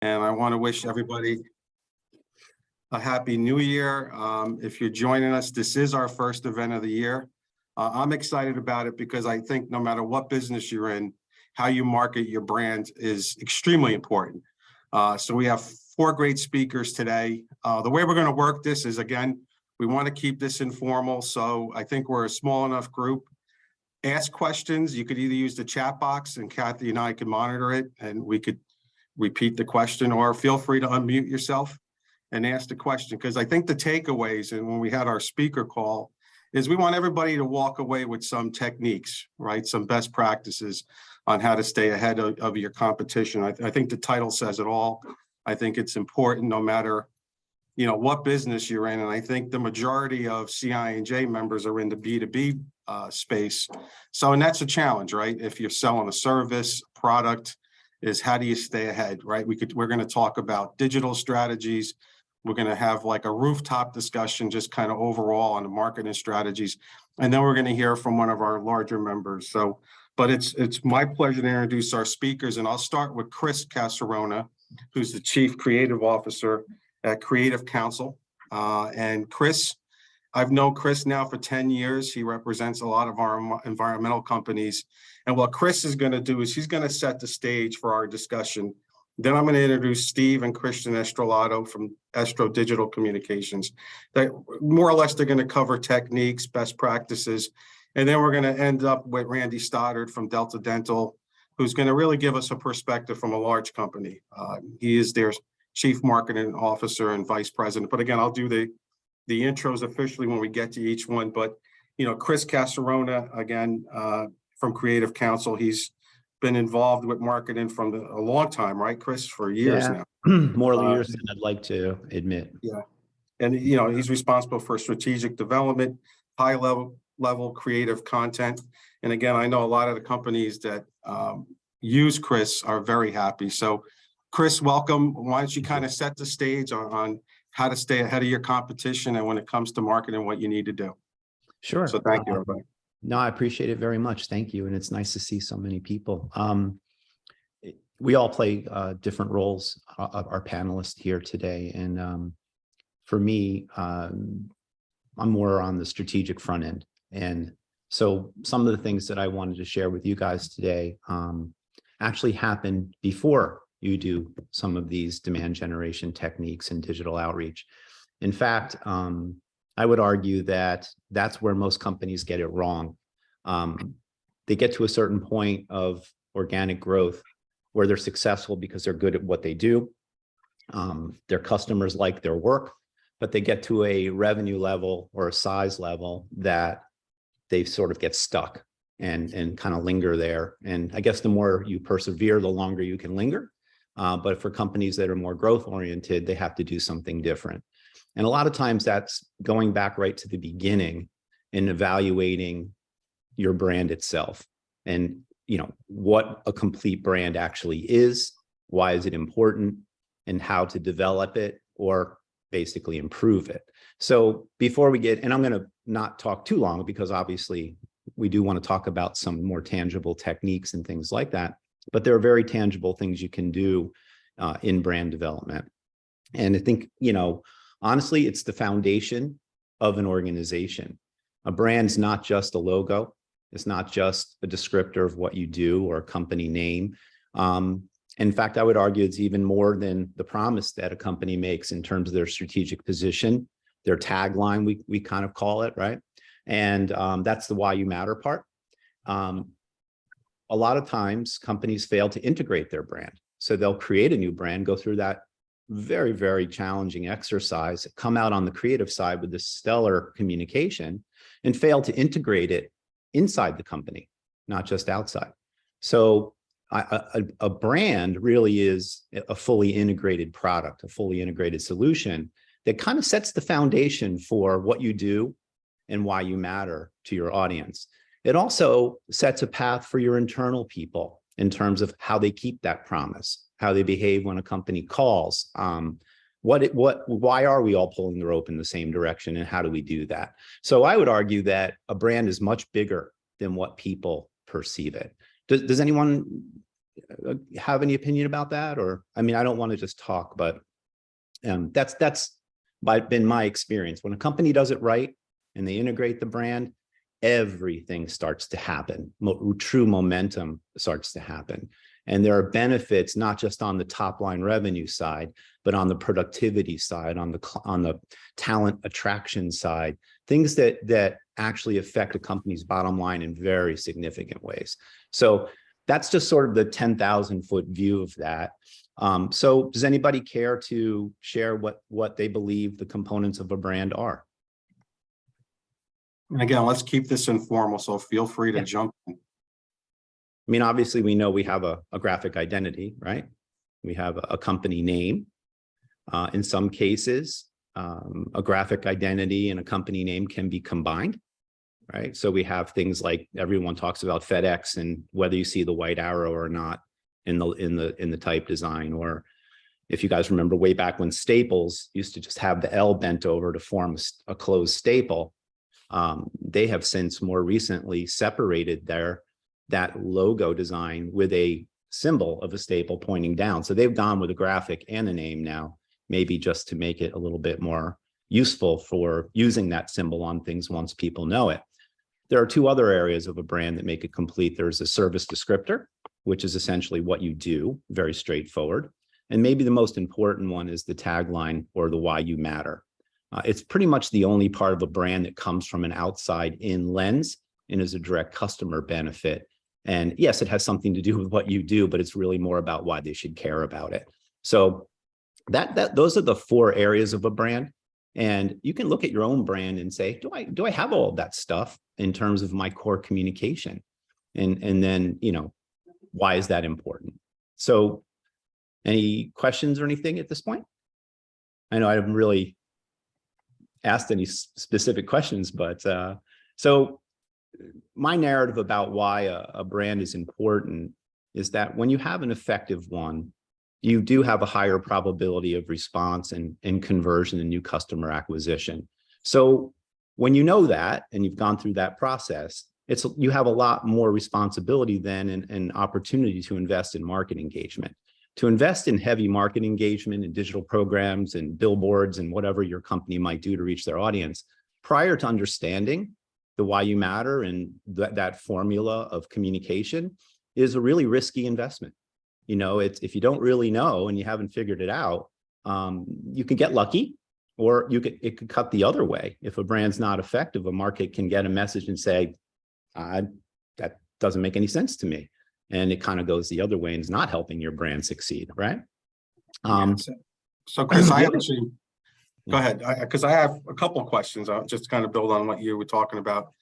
And I want to wish everybody a happy new year. If you're joining us, this is our first event of the year. I'm excited about it because I think no matter what business you're in, how you market your brand is extremely important. So we have 4 great speakers today. The way we're going to work this is, again, we want to keep this informal. So I think we're a small enough group. Ask questions. You could either use the chat box and Kathy and I can monitor it and we could repeat the question, or feel free to unmute yourself and ask the question. Because I think the takeaways, and when we had our speaker call, is we want everybody to walk away with some techniques, right? Some best practices on how to stay ahead of your competition. I think the title says it all. I think it's important no matter, what business you're in. And I think the majority of CIANJ members are in the B2B space. So, and that's a challenge, right? If you're selling a service, product, is how do you stay ahead, right? We're going to talk about digital strategies. We're going to have like a rooftop discussion, just kind of overall on the marketing strategies. And then we're going to hear from one of our larger members. So, but it's my pleasure to introduce our speakers. And I'll start with Chris Casarona, who's the Chief Creative Officer at Creative Counsel. And Chris, I've known Chris now for 10 years. He represents a lot of our environmental companies. And what Chris is going to do is he's going to set the stage for our discussion. Then I'm going to introduce Steve and Christian Estrolato from Estro Digital Communications. That more or less they're going to cover techniques, best practices. And then we're going to end up with Randy Stoddard from Delta Dental, who's going to really give us a perspective from a large company. He is their Chief Marketing Officer and Vice President. But again, I'll do the intros officially when we get to each one. But, Chris Casarona, again, from Creative Counsel, he's been involved with marketing from a long time, right, Chris? For years now. More years than I'd like to admit. Yeah. And, he's responsible for strategic development, high level creative content. And again, I know a lot of the companies that use Chris are very happy. So Chris, welcome. Why don't you kind of set the stage on how to stay ahead of your competition and when it comes to marketing, what you need to do. Sure. So thank you, everybody. No, I appreciate it very much. Thank you. And it's nice to see so many people. We all play different roles, our panelists here today. And for me, I'm more on the strategic front end. And so some of the things that I wanted to share with you guys today actually happened before you do some of these demand generation techniques and digital outreach. In fact, I would argue that that's where most companies get it wrong. They get to a certain point of organic growth where they're successful because they're good at what they do. Their customers like their work, but they get to a revenue level or a size level that they sort of get stuck and kind of linger there. And I guess the more you persevere, the longer you can linger. But for companies that are more growth oriented, they have to do something different. And a lot of times that's going back right to the beginning and evaluating your brand itself and, what a complete brand actually is, why is it important, and how to develop it or basically improve it. So before we get, and I'm going to not talk too long because obviously we do want to talk about some more tangible techniques and things like that, but there are very tangible things you can do in brand development. And I think, honestly, it's the foundation of an organization. A brand's not just a logo. It's not just a descriptor of what you do or a company name. In fact, I would argue it's even more than the promise that a company makes in terms of their strategic position, their tagline, we kind of call it, right? And that's the why you matter part. A lot of times companies fail to integrate their brand. So they'll create a new brand, go through that very, very challenging exercise, come out on the creative side with this stellar communication and fail to integrate it inside the company, not just outside. So a brand really is a fully integrated product, a fully integrated solution that kind of sets the foundation for what you do and why you matter to your audience. It also sets a path for your internal people in terms of how they keep that promise, how they behave when a company calls. Why are we all pulling the rope in the same direction, and how do we do that? So I would argue that a brand is much bigger than what people perceive it. Does anyone have any opinion about that? Or, I mean, I don't want to just talk, but that's been my experience. When a company does it right and they integrate the brand, everything starts to happen. True momentum starts to happen. And there are benefits, not just on the top line revenue side, but on the productivity side, on the talent attraction side, things that actually affect a company's bottom line in very significant ways. So that's just sort of the 10,000-foot view of that. So does anybody care to share what they believe the components of a brand are? And again, let's keep this informal, so feel free to jump in. I mean, obviously, we know we have a graphic identity, right? We have a company name. In some cases, a graphic identity and a company name can be combined, right? So we have things like everyone talks about FedEx and whether you see the white arrow or not in the type design, or if you guys remember way back when Staples used to just have the L bent over to form a closed staple. They have since more recently separated that logo design with a symbol of a staple pointing down. So they've gone with a graphic and a name now, maybe just to make it a little bit more useful for using that symbol on things once people know it. There are two other areas of a brand that make it complete. There's a service descriptor, which is essentially what you do, very straightforward. And maybe the most important one is the tagline, or the why you matter. It's pretty much the only part of a brand that comes from an outside-in lens and is a direct customer benefit. And yes, it has something to do with what you do, but it's really more about why they should care about it. So those are the four areas of a brand. And you can look at your own brand and say, do I have all of that stuff in terms of my core communication? And then, why is that important? So any questions or anything at this point? I know I haven't really asked any specific questions, but so my narrative about why a brand is important is that when you have an effective one, you do have a higher probability of response and conversion and new customer acquisition. So when you know that, and you've gone through that process, you have a lot more responsibility then and opportunity to invest in market engagement. To invest in heavy market engagement and digital programs and billboards and whatever your company might do to reach their audience, prior to understanding the why you matter and that formula of communication is a really risky investment. If you don't really know and you haven't figured it out, you can get lucky, or it could cut the other way. If a brand's not effective, a market can get a message and say, that doesn't make any sense to me. And it kind of goes the other way and is not helping your brand succeed, right? So Chris, I actually, go ahead, because I have a couple of questions. I'll just kind of build on what you were talking about.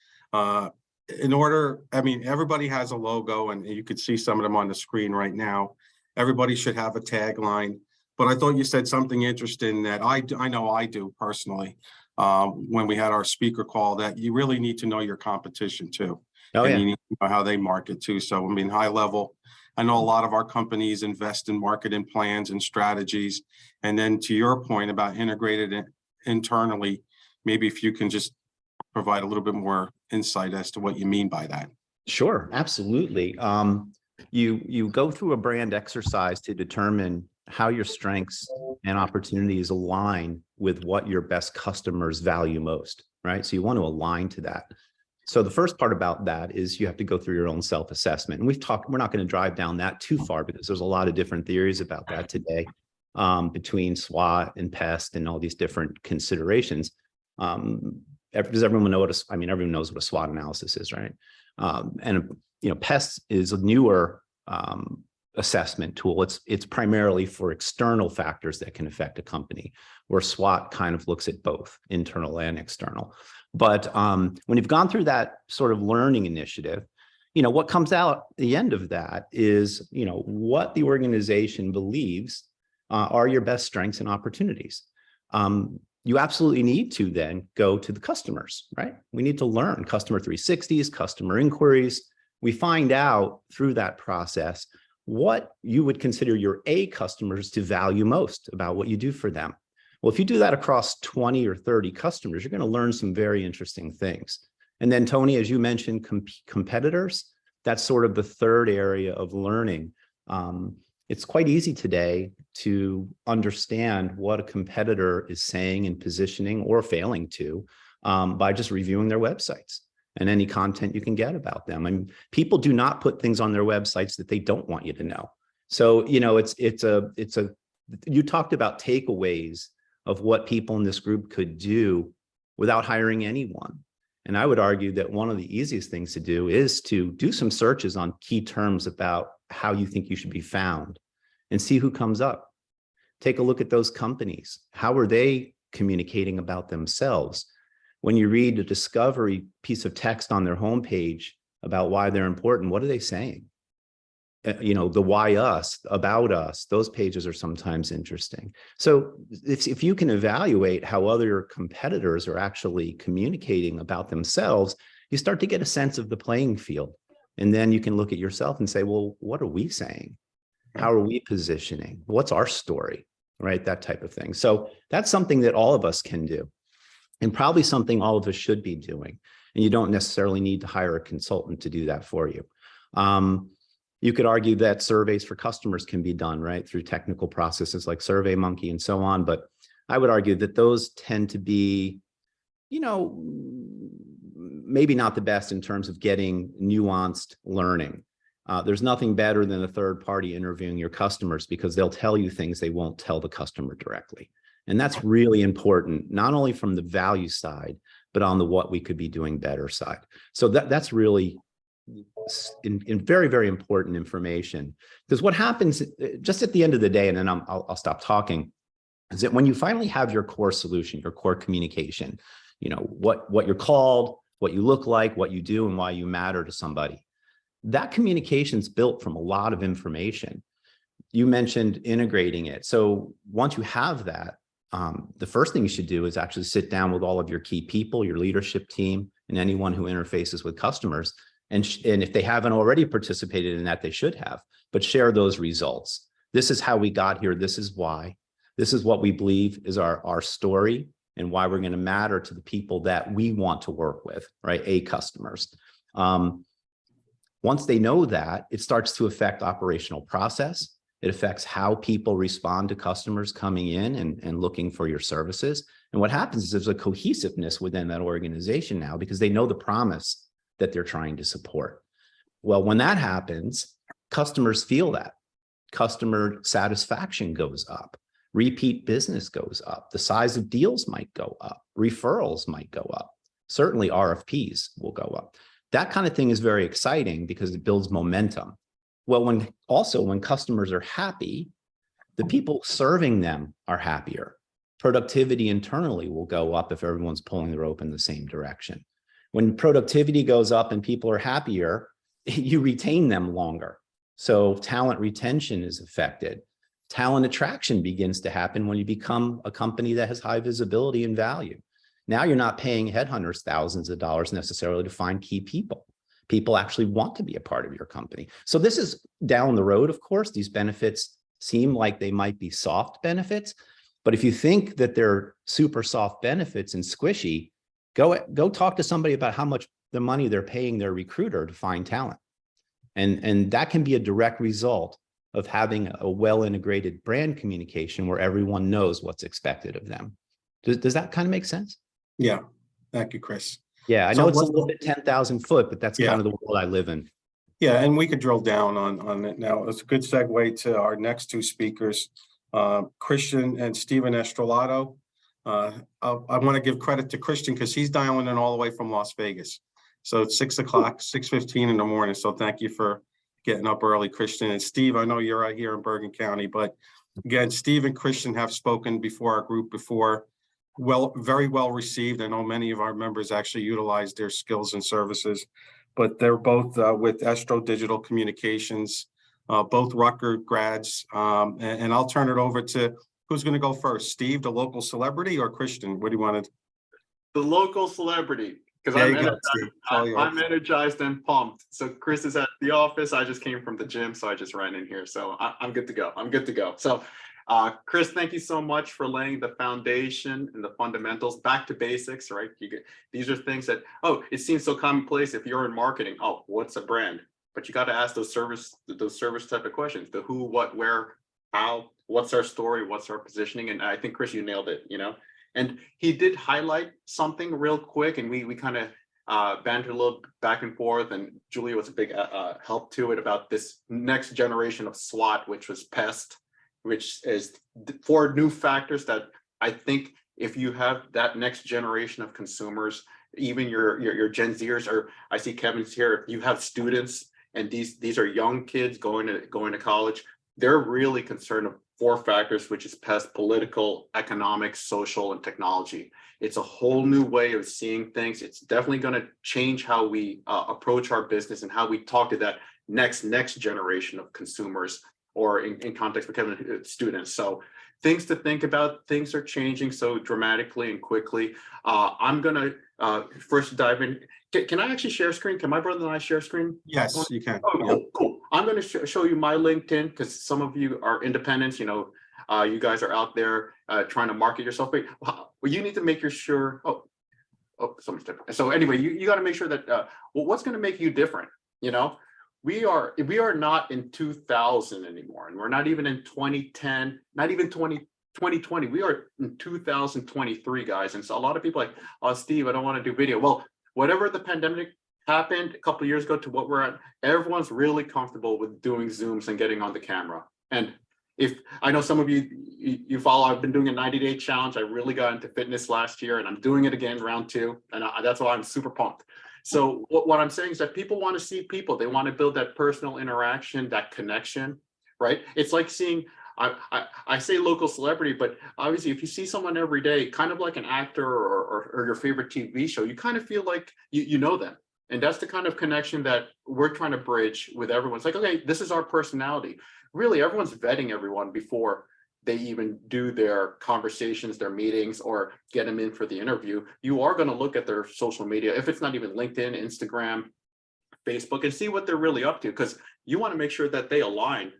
Everybody has a logo, and you could see some of them on the screen right now. Everybody should have a tagline, but I thought you said something interesting that I know I do personally. When we had our speaker call, that you really need to know your competition too. And you need to know how they market too. So, high level, I know a lot of our companies invest in marketing plans and strategies. And then to your point about integrated internally, maybe if you can just provide a little bit more insight as to what you mean by that. Sure, absolutely. You go through a brand exercise to determine how your strengths and opportunities align with what your best customers value most, right? So you want to align to that. So the first part about that is you have to go through your own self-assessment. And we're not going to drive down that too far because there's a lot of different theories about that today, between SWOT and PEST and all these different considerations. Does everyone know everyone knows what a SWOT analysis is, right? PEST is a newer assessment tool. It's primarily for external factors that can affect a company, where SWOT kind of looks at both internal and external. But when you've gone through that sort of learning initiative, what comes out at the end of that is, what the organization believes are your best strengths and opportunities. You absolutely need to then go to the customers, right? We need to learn customer 360s, customer inquiries. We find out through that process what you would consider your A customers to value most about what you do for them. Well, if you do that across 20 or 30 customers, you're going to learn some very interesting things. And then, Tony, as you mentioned, competitors, that's sort of the third area of learning. It's quite easy today to understand what a competitor is saying and positioning or failing to by just reviewing their websites and any content you can get about them. I mean, people do not put things on their websites that they don't want you to know. So, you know, you talked about takeaways of what people in this group could do without hiring anyone. And I would argue that one of the easiest things to do is to do some searches on key terms about how you think you should be found and see who comes up. Take a look at those companies. How are they communicating about themselves? When you read a discovery piece of text on their homepage about why they're important, what are they saying? You know, the why us, about us, those pages are sometimes interesting. So if you can evaluate how other competitors are actually communicating about themselves, you start to get a sense of the playing field. And then you can look at yourself and say, well, what are we saying? How are we positioning? What's our story, right? That type of thing. So that's something that all of us can do, and probably something all of us should be doing. And you don't necessarily need to hire a consultant to do that for you. You could argue that surveys for customers can be done, right, through technical processes like SurveyMonkey and so on. But I would argue that those tend to be, you know, maybe not the best in terms of getting nuanced learning. There's nothing better than a third party interviewing your customers, because they'll tell you things they won't tell the customer directly. And that's really important, not only from the value side, but on the what we could be doing better side. So that's really in very, very important information, because what happens just at the end of the day, and then I'll stop talking, is that when you finally have your core solution, your core communication, you know, what you're called, what you look like, what you do, and why you matter to somebody, that communication's built from a lot of information. You mentioned integrating it. So once you have that, the first thing you should do is actually sit down with all of your key people, your leadership team, and anyone who interfaces with customers. And if they haven't already participated in that, they should have, but share those results. This is how we got here. This is why. This is what we believe is our story, and why we're going to matter to the people that we want to work with, right? Customers. Once they know that, it starts to affect operational process. It affects how people respond to customers coming in and looking for your services. And what happens is there's a cohesiveness within that organization now, because they know the promise that they're trying to support. Well, when that happens, customers feel that. Customer satisfaction goes up. Repeat business goes up. The size of deals might go up. Referrals might go up. Certainly RFPs will go up. That kind of thing is very exciting because it builds momentum. Well, when customers are happy, the people serving them are happier. Productivity internally will go up if everyone's pulling the rope in the same direction. When productivity goes up and people are happier, you retain them longer. So talent retention is affected. Talent attraction begins to happen when you become a company that has high visibility and value. Now you're not paying headhunters thousands of dollars necessarily to find key people. People actually want to be a part of your company. So this is down the road, of course. These benefits seem like they might be soft benefits, but if you think that they're super soft benefits and squishy, go talk to somebody about how much the money they're paying their recruiter to find talent. And that can be a direct result of having a well-integrated brand communication where everyone knows what's expected of them. Does that kind of make sense? Yeah. Thank you, Chris. Yeah, I know it's a little bit 10,000 foot, but that's kind of the world I live in. Yeah, and we could drill down on it now. It's a good segue to our next two speakers, Christian and Stephen Estrelato. I want to give credit to Christian because he's dialing in all the way from Las Vegas. So it's 6 o'clock, 6:15 in the morning. So thank you for getting up early, Christian. And Steve, I know you're out here in Bergen County, but again, Steve and Christian have spoken before our group before. Well, very well received. I know many of our members actually utilize their skills and services, but they're both with Estro Digital Communications, both Rutgers grads. And I'll turn it over to who's going to go first, Steve, the local celebrity, or Christian? What do you want to? The local celebrity, because I'm energized and pumped. So Chris is at the office. I just came from the gym, so I just ran in here. So I'm good to go. I'm good to go. So Chris, thank you so much for laying the foundation and the fundamentals, back to basics, right? These are things that, it seems so commonplace if you're in marketing. Oh, what's a brand? but you got to ask those service type of questions: the who, what, where, how, what's our story, what's our positioning. And I think, Chris, you nailed it, and he did highlight something real quick, and we kind of bantered a little back and forth, and Julia was a big help to it about this next generation of SWOT, which was PEST, which is 4 new factors that I think if you have that next generation of consumers, even your Gen Zers, or I see Kevin's here, you have students, and these are young kids going to college, they're really concerned of 4 factors, which is PEST: political, economic, social, and technology. It's a whole new way of seeing things. It's definitely going to change how we approach our business and how we talk to that next generation of consumers, or in context for Kevin, students. So things to think about. Things are changing so dramatically and quickly. I'm going to first dive in. Can I actually share screen? Can my brother and I share screen? Yes, you can. Oh, cool. I'm going to show you my LinkedIn, because some of you are independents. You guys are out there trying to market yourself. But well, you need to make sure. So much different. So anyway, you got to make sure that what's going to make you different. We are not in 2000 anymore, and we're not even in 2010, not even 2020. We are in 2023, guys. And so a lot of people are like, oh, Steve, I don't want to do video. Well, whatever the pandemic happened a couple of years ago to what we're at, everyone's really comfortable with doing Zooms and getting on the camera. And if I know some of you follow, I've been doing a 90-day challenge. I really got into fitness last year, and I'm doing it again, round 2. And that's why I'm super pumped. So what I'm saying is that people want to see people. They want to build that personal interaction, that connection, right? It's like seeing, I say local celebrity, but obviously if you see someone every day, kind of like an actor or your favorite TV show, you kind of feel like you know them. And that's the kind of connection that we're trying to bridge with everyone. It's like, okay, this is our personality. Really, everyone's vetting everyone before they even do their conversations, their meetings, or get them in for the interview. You are going to look at their social media, if it's not even LinkedIn, Instagram, Facebook, and see what they're really up to, because you want to make sure that they align,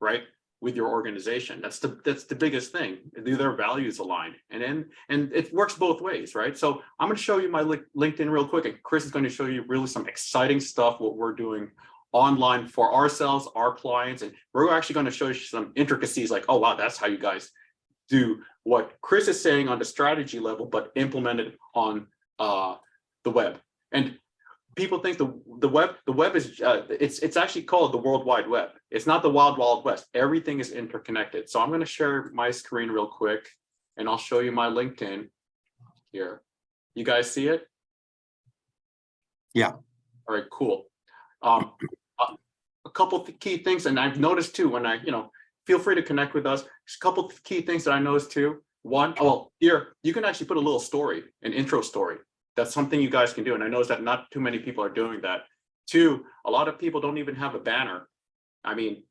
right, with your organization. That's the biggest thing. Do their values align? And it works both ways, right? So I'm going to show you my LinkedIn real quick, and Chris is going to show you really some exciting stuff, what we're doing online for ourselves, our clients, and we're actually going to show you some intricacies like, oh wow, that's how you guys do what Chris is saying on the strategy level, but implemented on the web. And people think the web is it's actually called the World Wide Web. It's not the Wild Wild West. Everything is interconnected. So I'm going to share my screen real quick, and I'll show you my LinkedIn here. You guys see it? Yeah. All right, cool. A couple of key things, and I've noticed too, when I, feel free to connect with us. There's a couple of key things that I noticed too. One, here, you can actually put a little story, an intro story. That's something you guys can do. And I noticed that not too many people are doing that. 2, a lot of people don't even have a banner. I mean,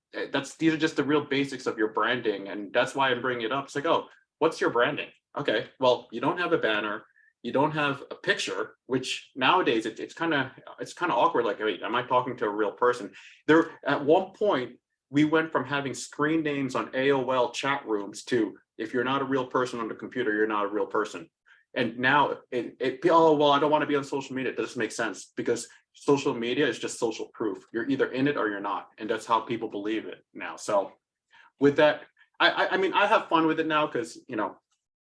these are just the real basics of your branding. And that's why I'm bringing it up. It's like, oh, what's your branding? Okay, well, you don't have a banner. You don't have a picture, which nowadays it's kind of awkward. Like, wait, am I talking to a real person? There, at one point, we went from having screen names on AOL chat rooms to, if you're not a real person on the computer, you're not a real person. And now oh, well, I don't want to be on social media. It doesn't make sense, because social media is just social proof. You're either in it or you're not. And that's how people believe it now. So with that, I mean, I have fun with it now, because,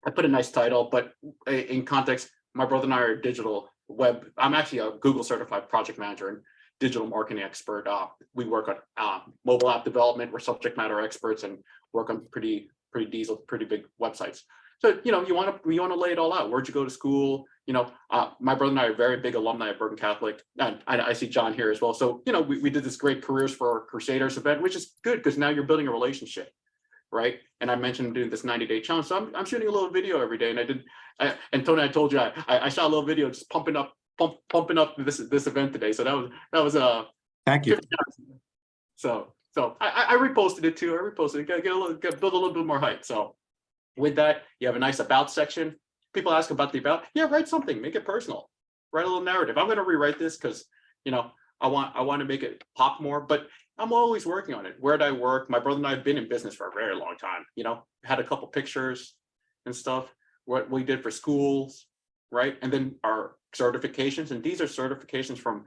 I put a nice title, but in context, my brother and I are digital web. I'm actually a Google certified project manager and digital marketing expert. We work on mobile app development. We're subject matter experts and work on pretty big websites. So, you want to lay it all out. Where'd you go to school? My brother and I are very big alumni of Bergen Catholic. And I see John here as well. So, we did this great Careers for Crusaders event, which is good, because now you're building a relationship. Right. And I mentioned doing this 90-day challenge. So I'm shooting a little video every day. And and Tony, I told you, I shot a little video just pumping up this event today. So that was Thank you. So I reposted it too. I reposted it, build a little bit more hype. So with that, you have a nice about section. People ask about the about. Yeah, write something, make it personal. Write a little narrative. I'm going to rewrite this because, I want to make it pop more, but I'm always working on it. Where'd I work? My brother and I have been in business for a very long time, had a couple pictures and stuff, what we did for schools, right? And then our certifications, and these are certifications from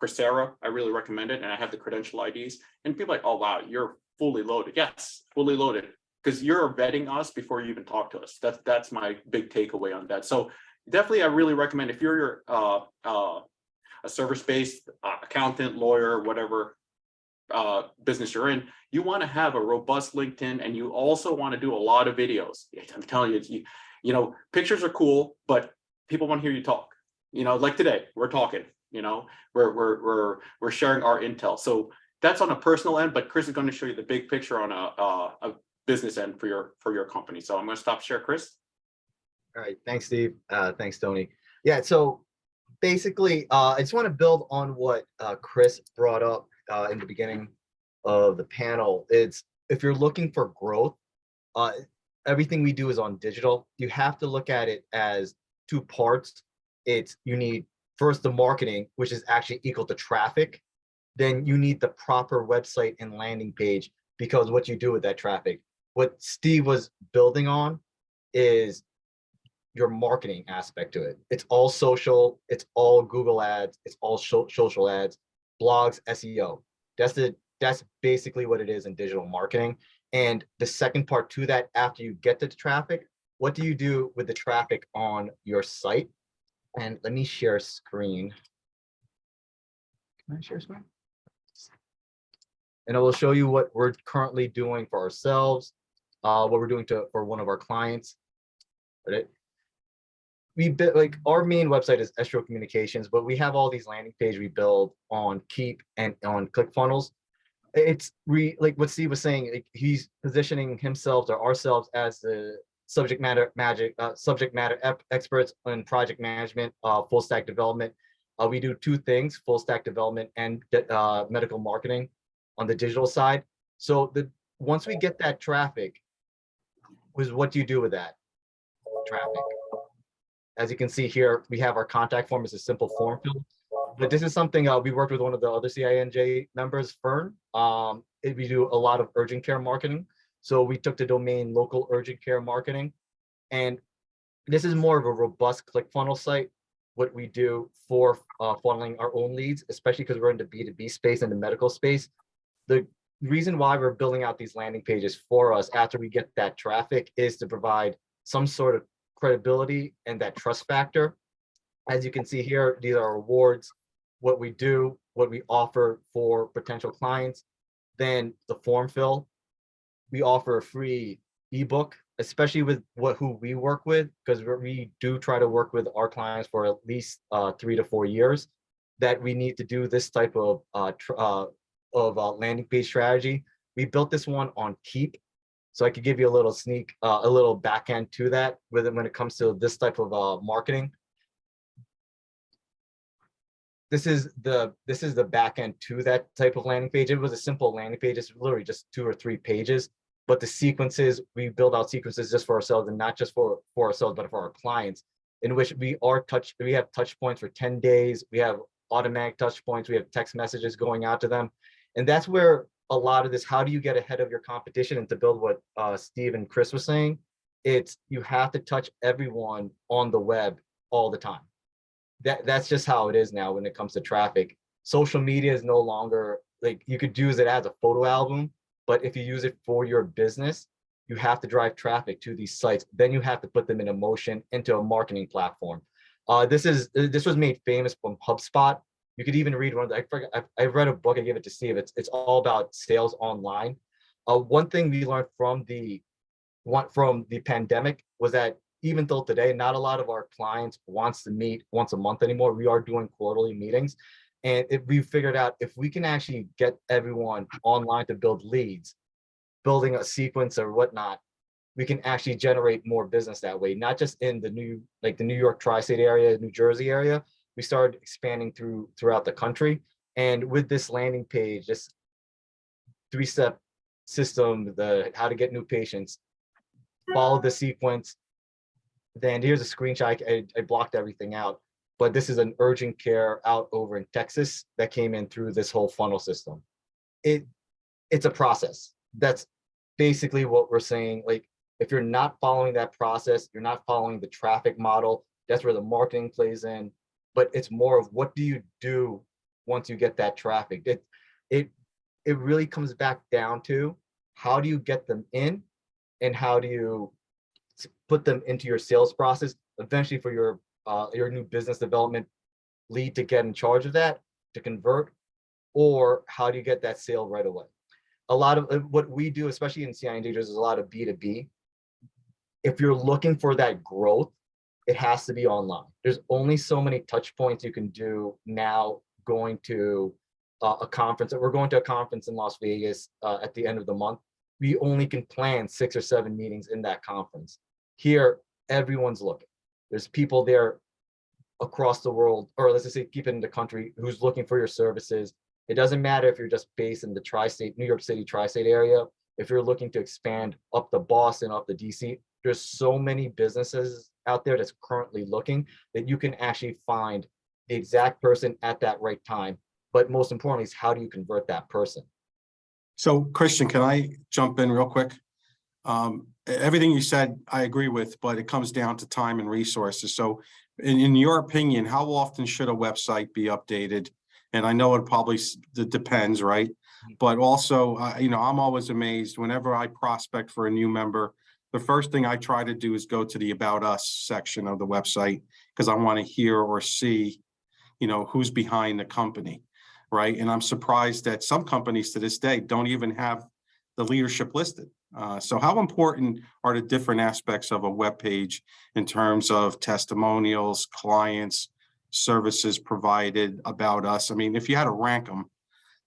Coursera, I really recommend it. And I have the credential IDs and people are like, oh, wow, you're fully loaded. Yes, fully loaded. Because you're vetting us before you even talk to us. That's my big takeaway on that. So definitely, I really recommend if you're a service-based accountant, lawyer, whatever business you're in, you want to have a robust LinkedIn, and you also want to do a lot of videos. I'm telling you, you know, pictures are cool, but people want to hear you talk. You know, like today, we're talking. You know, we're sharing our intel. So that's on a personal end, but Chris is going to show you the big picture on a business end for your company. So I'm going to stop share, Chris. All right, thanks, Steve. Thanks, Tony. Yeah, so basically, I just want to build on what Chris brought up in the beginning of the panel. It's if you're looking for growth, everything we do is on digital. You have to look at it as two parts. It's you need first the marketing, which is actually equal to traffic. Then you need the proper website and landing page, because what you do with that traffic. What Steve was building on is your marketing aspect to it. It's all social, it's all Google ads, it's all social ads, blogs, SEO. That's basically what it is in digital marketing. And the second part to that, after you get the traffic, what do you do with the traffic on your site? And let me share screen. Can I share screen? And I will show you what we're currently doing for ourselves, what we're doing for one of our clients. Like our main website is Estro Communications, but we have all these landing pages we build on Keep and on ClickFunnels. It's like what Steve was saying, like he's positioning himself or ourselves as the subject matter experts in project management, full stack development. We do two things: full stack development and medical marketing on the digital side. So once we get that traffic, what do you do with that traffic? As you can see here, we have our contact form as a simple form fill. But this is something we worked with one of the other CIANJ members, Fern. We do a lot of urgent care marketing. So we took the domain local urgent care marketing. And this is more of a robust ClickFunnels site, what we do for funneling our own leads, especially because we're in the B2B space and the medical space. The reason why we're building out these landing pages for us after we get that traffic is to provide some sort of credibility and that trust factor. As you can see here, these are awards, what we do, what we offer for potential clients. Then the form fill, we offer a free ebook, especially with who we work with, because we do try to work with our clients for at least 3 to 4 years, that we need to do this type of landing page strategy. We built this one on Keep. So I could give you a little a little back end to that when it comes to this type of marketing. This is the back end to that type of landing page. It was a simple landing page. It's literally just 2 or 3 pages. But the sequences, we build out sequences just for ourselves, and not just for ourselves, but for our clients, in which we have touch points for 10 days. We have automatic touch points. We have text messages going out to them. And that's where a lot of this, how do you get ahead of your competition? And to build what Steve and Chris were saying, it's you have to touch everyone on the web all the time. That's just how it is now when it comes to traffic. Social media is no longer, like, you could use it as a photo album, but if you use it for your business, you have to drive traffic to these sites. Then you have to put them in a motion into a marketing platform. This was made famous from HubSpot. You could even read I read a book, I gave it to Steve. It's all about sales online. One thing we learned from the pandemic was that even till today, not a lot of our clients wants to meet once a month anymore. We are doing quarterly meetings. And we figured out if we can actually get everyone online to build leads, building a sequence or whatnot, we can actually generate more business that way, not just in the New York tri-state area, New Jersey area. We started expanding throughout the country. And with this landing page, this 3-step system, how to get new patients, follow the sequence. Then here's a screenshot. I blocked everything out, but this is an urgent care out over in Texas that came in through this whole funnel system. It's a process. That's basically what we're saying. Like, if you're not following that process, you're not following the traffic model. That's where the marketing plays in. But it's more of what do you do once you get that traffic. It really comes back down to how do you get them in and how do you put them into your sales process eventually for your new business development lead to get in charge of that, to convert, or how do you get that sale right away? A lot of what we do, especially in CIANJ, is a lot of B2B. If you're looking for that growth, it has to be online. There's only so many touch points you can do now going to a conference. We're going to a conference in Las Vegas at the end of the month. We only can plan 6 or 7 meetings in that conference. Here, everyone's looking. There's people there across the world, or let's just say keep it in the country, who's looking for your services. It doesn't matter if you're just based in the tri-state, New York City tri-state area. If you're looking to expand up to Boston, up to DC, there's so many businesses out there that's currently looking that you can actually find the exact person at that right time. But most importantly is how do you convert that person? So Christian, can I jump in real quick? Everything you said, I agree with, but it comes down to time and resources. So in your opinion, how often should a website be updated? And I know it depends, right? But also, I'm always amazed whenever I prospect for a new member, the first thing I try to do is go to the About Us section of the website because I want to hear or see, who's behind the company, right? And I'm surprised that some companies to this day don't even have the leadership listed. So how important are the different aspects of a web page in terms of testimonials, clients, services provided, About Us? I mean, if you had to rank them,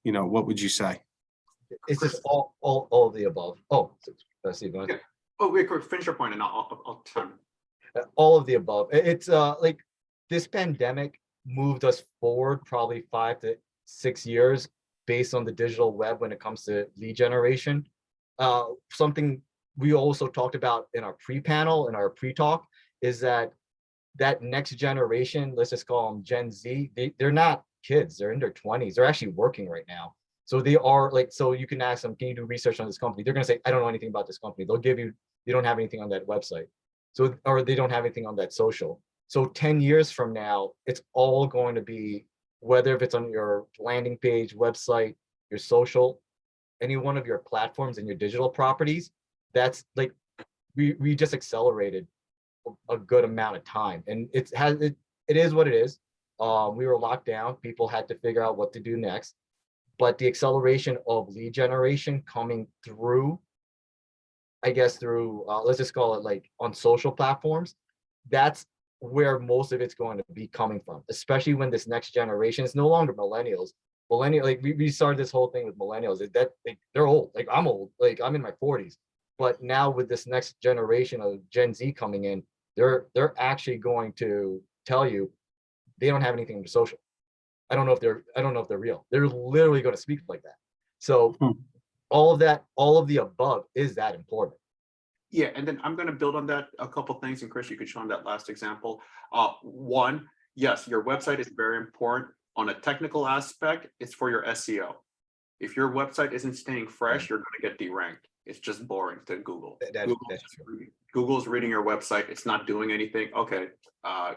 what would you say? It's just all of the above. Oh, Steve, go ahead. Okay. Oh, wait, quick, finish your point and I'll turn. All of the above. It's like this pandemic moved us forward probably 5 to 6 years based on the digital web when it comes to lead generation. Something we also talked about in our pre-panel and our pre-talk is that next generation, let's just call them Gen Z, they're not kids, they're in their 20s, they're actually working right now. So they are like, so you can ask them, can you do research on this company? They're gonna say, I don't know anything about this company. They'll give you, they don't have anything on that website. So, or they don't have anything on that social. So 10 years from now, it's all going to be, whether if it's on your landing page, website, your social, any one of your platforms and your digital properties, that's like, we just accelerated a good amount of time. And it is what it is. We were locked down. People had to figure out what to do next. But the acceleration of lead generation coming through, I guess through, let's just call it like on social platforms, that's where most of it's going to be coming from, especially when this next generation is no longer millennials. Like we started this whole thing with millennials, they're old, like I'm old, like I'm in my 40s. But now with this next generation of Gen Z coming in, they're actually going to tell you they don't have anything to social. I don't know if they're real. They're literally going to speak like that. So all of that, all of the above is that important. Yeah, and then I'm going to build on that a couple things, and Chris, you could show on that last example. One, yes, your website is very important. On a technical aspect, it's for your SEO. If your website isn't staying fresh, you're going to get deranked. It's just boring to Google. Google's reading your website. It's not doing anything. Okay,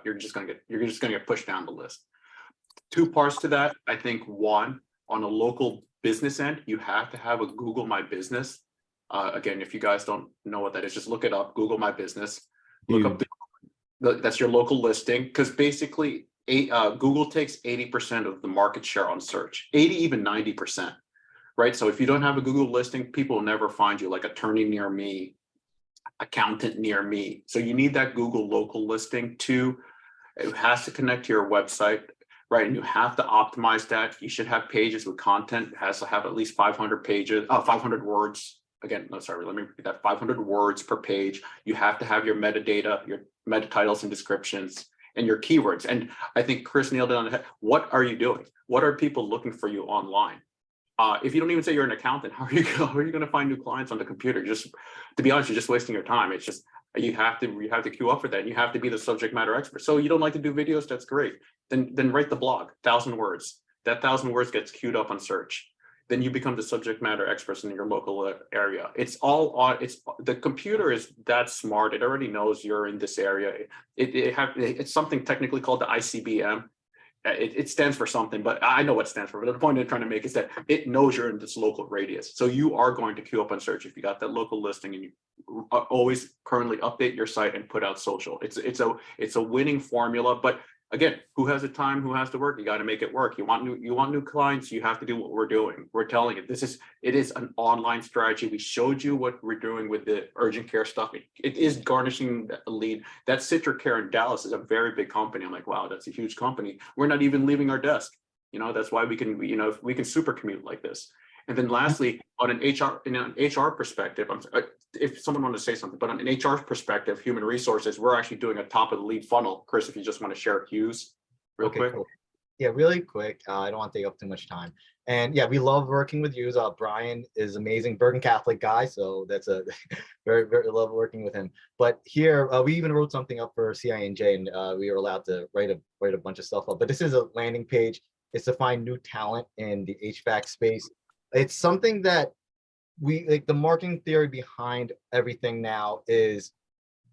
you're just going to get pushed down the list. 2 parts to that. I think one, on a local business end, you have to have a Google My Business. Again, if you guys don't know what that is, just look it up. Google My Business. Look up that's your local listing, because basically Google takes 80% of the market share on search, 80, even 90%, right? So if you don't have a Google listing, people will never find you, like attorney near me, accountant near me. So you need that Google local listing too. It has to connect to your website, right? And you have to optimize that. You should have pages with content. It has to have at least 500 pages, 500 words. Again, no, sorry, let me repeat that, 500 words per page. You have to have your metadata, your meta titles and descriptions, and your keywords. And I think Chris nailed it on the head. What are you doing? What are people looking for you online? If you don't even say you're an accountant, how are you going to find new clients on the computer? Just, to be honest, you're just wasting your time. It's just, you have to queue up for that. And you have to be the subject matter expert. So you don't like to do videos? That's great. Then write the blog, 1,000 words. That 1,000 words gets queued up on search. Then you become the subject matter experts in your local area. It's all on, the computer is that smart. It already knows you're in this area. It's something technically called the ICBM. it stands for something, but I know what it stands for. But the point I'm trying to make is that it knows you're in this local radius. So you are going to queue up on search if you got that local listing, and you always currently update your site and put out social. It's a winning formula. But again, who has the time? Who has to work? You got to make it work. You want new clients. You have to do what we're doing. We're telling you it is an online strategy. We showed you what we're doing with the urgent care stuff. It is garnishing a lead. That Citra Care in Dallas is a very big company. I'm like, wow, that's a huge company. We're not even leaving our desk. That's why we can, we can super commute like this. And then lastly, on an HR perspective, if someone wanted to say something, but on an HR perspective, human resources, we're actually doing a top of the lead funnel. Chris, if you just want to share cues real quick. Cool. Yeah, really quick. I don't want to take up too much time. And yeah, we love working with you. Brian is amazing, Bergen Catholic guy. So that's a very, very love working with him. But here, we even wrote something up for CIANJ, and we were allowed to write a bunch of stuff up. But this is a landing page. It's to find new talent in the HVAC space. It's something that we like. The marketing theory behind everything now is,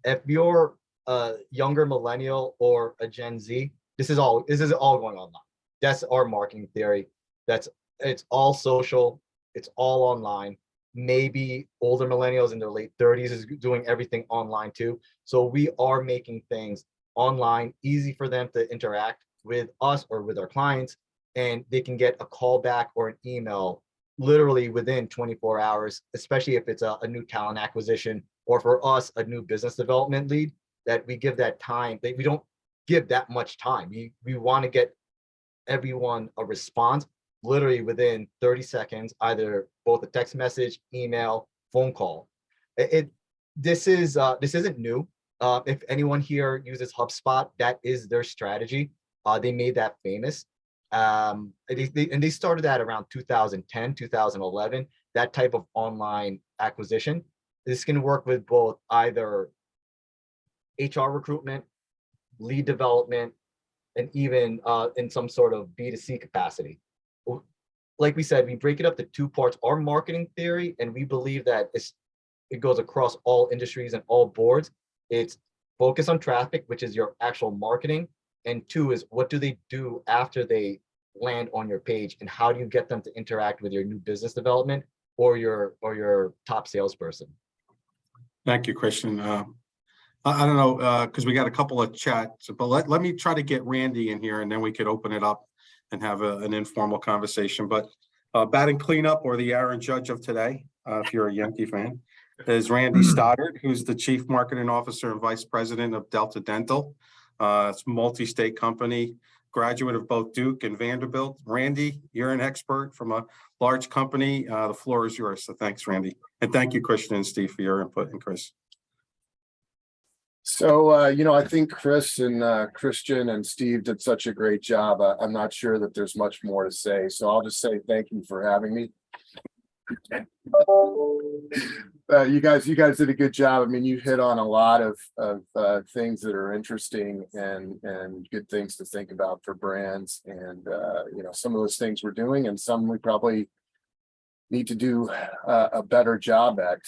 if you're a younger millennial or a Gen Z, this is all going online. That's our marketing theory. It's all social. It's all online. Maybe older millennials in their late 30s is doing everything online too. So we are making things online, easy for them to interact with us or with our clients, and they can get a call back or an email literally within 24 hours, especially if it's a new talent acquisition, or for us, a new business development lead, that we give that time. We don't give that much time. We want to get everyone a response literally within 30 seconds, either both a text message, email, phone call. This isn't new. If anyone here uses HubSpot, that is their strategy. They made that famous. And they started that around 2010, 2011, that type of online acquisition. This can work with both either HR recruitment, lead development, and even in some sort of B2C capacity. Like we said, we break it up to two parts: our marketing theory, and we believe that it goes across all industries and all boards. It's focus on traffic, which is your actual marketing, and two is, what do they do after they land on your page, and how do you get them to interact with your new business development or your top salesperson? Thank you, Christian. I don't know, because we got a couple of chats, but let me try to get Randy in here, and then we could open it up and have an informal conversation. But batting cleanup, or the Aaron Judge of today, if you're a Yankee fan, is Randy Stoddard, who's the Chief Marketing Officer and Vice President of Delta Dental. It's a multi-state company, graduate of both Duke and Vanderbilt. Randy, you're an expert from a large company. The floor is yours. So thanks, Randy. And thank you, Christian and Steve, for your input, and Chris. So, I think Chris and Christian and Steve did such a great job. I'm not sure that there's much more to say. So I'll just say thank you for having me. You guys did a good job. I mean, you hit on a lot of things that are interesting and good things to think about for brands. And, some of those things we're doing, and some we probably need to do a better job at.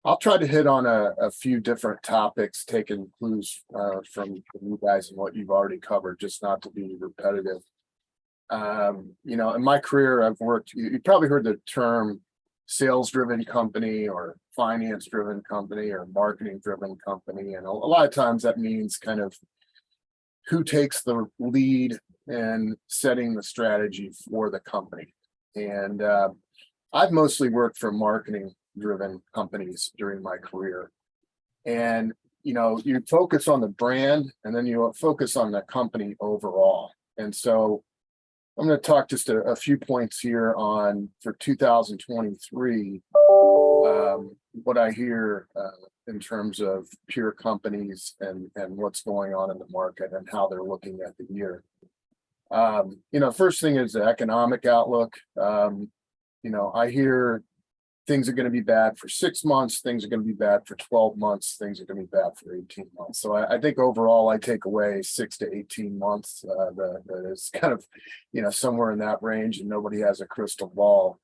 I'll try to hit on a few different topics, taking clues from you guys and what you've already covered, just not to be repetitive. In my career, I've worked, you probably heard the term sales-driven company or finance-driven company or marketing-driven company. And a lot of times that means kind of who takes the lead in setting the strategy for the company. And I've mostly worked for marketing-driven companies during my career. And, you focus on the brand, and then you focus on the company overall. And so I'm going to talk just a few points here on, for 2023, what I hear in terms of peer companies and what's going on in the market and how they're looking at the year. First thing is the economic outlook. I hear things are going to be bad for 6 months, things are going to be bad for 12 months, things are going to be bad for 18 months. So I think overall I take away 6 to 18 months. That is kind of, somewhere in that range, and nobody has a crystal ball